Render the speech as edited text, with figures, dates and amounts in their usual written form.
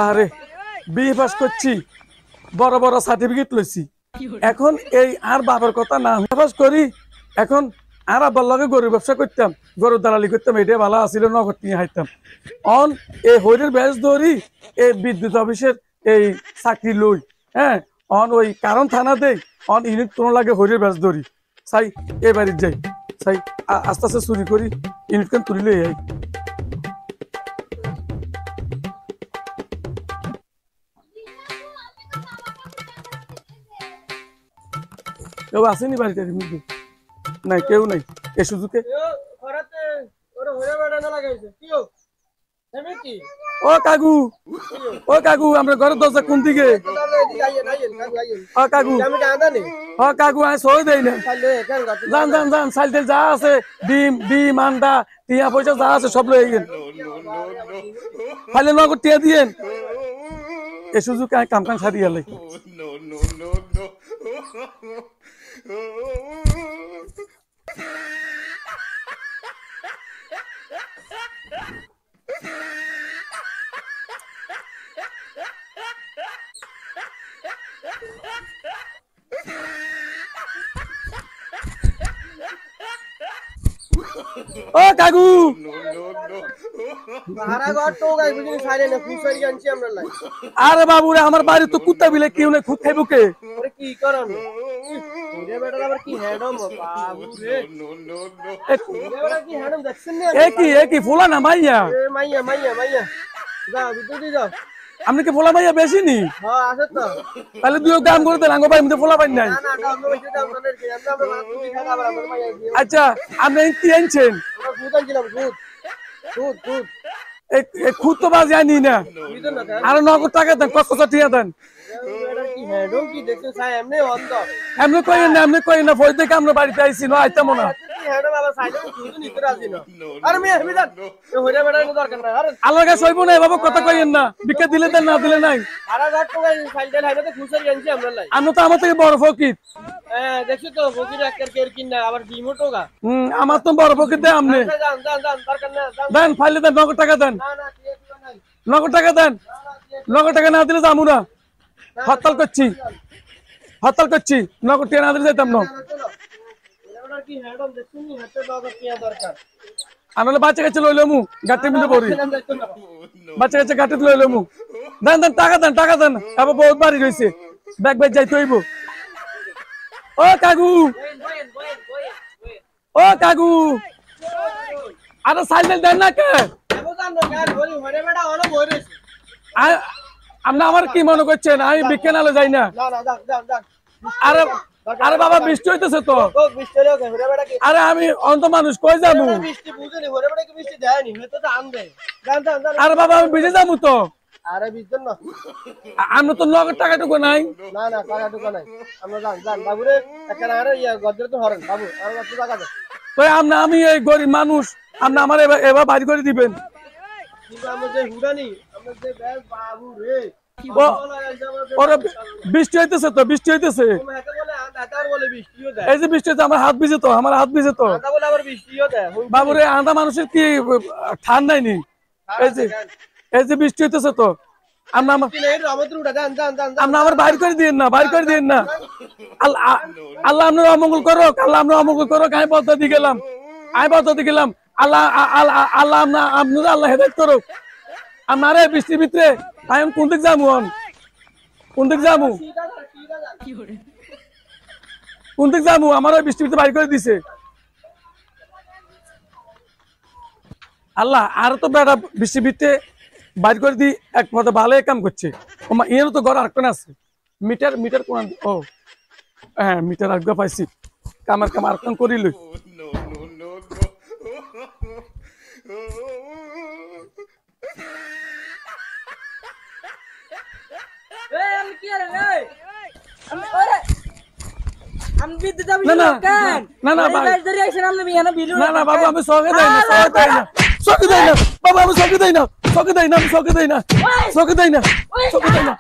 আরে BA pass করছি, বড় বড় সার্টিফিকেট লইছি। এখন এই আর বাবার কথা না পাস করি, এখন আর আব্বার লগে গরুর ব্যবসা করতাম, গরুর দালালি করতাম, এটা ভালো আসিল, নগদ নিয়ে হাইতাম। অন এই হরির ব্যাস ধরি, এই বিদ্যুৎ অফিসের এই চাকরি লই। হ্যাঁ, অন ওই কারণ থানা দেই, অন ইউনিট কোনো লাগে হরির ব্যাস ধরি। চাই এ বাড়ির যাই, চাই আস্তে আস্তে চুরি করি, ইউনিট খান তুলি লই যাই। কেউ আসেনি বাড়িতে মধ্যে? নাই, কেউ নাই এ সুযোগে। ও কাকু, ও কাকু, আমরা ঘরের দরজা কোন দিকে? কাকু, কাকু আমি সই দেই না। যান যান যান, সাইল যা আছে, ডিম ডিম আন্ডা টিয়া পয়সা যা আছে সব লই গেন, খাইলে নগদ টিয়া দিয়েন। এ সুযোগে আমি কাম কাম সারি গেলে। ও কাকু, আরে বাবু রে, আমার বাড়ি তো কুত্তা বিলে কেউ নেই, খুদ খাইব কে? কি ফোলা না মাইয়া? আপনি কি ফোলা মাইয়া বেশি নি? তাহলে দুই দাম করে দেন, আঙ্গ ভাই ফোলা পাই নাই। আচ্ছা, আপনি কি আনছেন? খুদ তো বাজে আনি না, আর নগদ টাকা দেন, কষ্ট টিয়া দেন। এমনি কইেন না, এমনি কইেন না, ফোন থেকে আমরা বাড়িতে আইসি, না আইতাম না। আল্লাহ কাছে হইব না, বাবা কথা কইেন না, বিকে দিলে দেন, না দিলে নাই। আমরা তো আমার থেকে বড় ফকির। আমার তো বড় ফকির দেয় আপনি। দেন ফাইলে দেন, নগদ টাকা দেন, নগদ টাকা দেন। নগদ টাকা না দিলে যাবো না, হরতাল করছি, হরতাল করছি। নগদ টাকা না দিলে যেতাম না। আনলে বাচ্চা কাছে লইলে মু গাড়ির মধ্যে পড়ি, বাচ্চা কাছে গাড়িতে লইলে মু। দেন দেন, টাকা দেন, টাকা দেন। আবার বহুত বাড়ি রয়েছে, ব্যাগ ব্যাগ যাইতে হইব। ও কাকু, ও কাকু, আরে সাইকেল দেন না কে? আপনি আমার কি মনে করছেন আমি বিজ্ঞানালে যাই না? আরে আরে বাবা, বৃষ্টি হইতেছে তো। আরে আমি অন্ত মানুষ, কই যাবো? আরে বাবা, আমি ভিজে যাবো তো। আমরা তো নগদ টাকাটুকু নাই। আমি এই গরিব মানুষ, আপনি আমার এবার বাড়ি করে দিবেন। বৃষ্টি হইতেছে তো, বৃষ্টি হইতেছে, এই যে বৃষ্টি হচ্ছে, আমার হাত ভিজে তো, আমার হাত ভিজে তো। বাবুরে, আধা মানুষের কি ঠান্ডাই নি? এই যে বৃষ্টি হইতেছে তো, আপনার আমার বাইর করে দিন না, বাইর করে দিন না। আল্লাহ আপনার অমঙ্গল করো, আল্লাহ আপনার অমঙ্গল করো। আমি পদ্ধতি গেলাম, আমি পদ্ধতি গেলাম। আল্লাহ আল্লাহ আপনার আল্লাহ হেদায়েত করো। আমার এই বৃষ্টির ভিতরে আমি কোন দিক যাবো? কোন দিক যাবো? কোন দিক যাবো? আমার ওই বৃষ্টির ভিতরে বাইর করে দিছে আল্লাহ। আর তো বেটা বৃষ্টির ভিতরে বাইর করে দি, এক মতো ভালো কাম করছে। এর তো ঘর আরেকটা আছে, মিটার মিটার কোন? ও হ্যাঁ, মিটার আরেকটা পাইছি, কামার কাম আরেকটা করিল। বাবু, আমি চকে দেই না, চকে দেই না বাবু, আমি চকে দেই না, চকে দেই না, আমি চকে দেই না, চকে দেই না, চকে দেই না।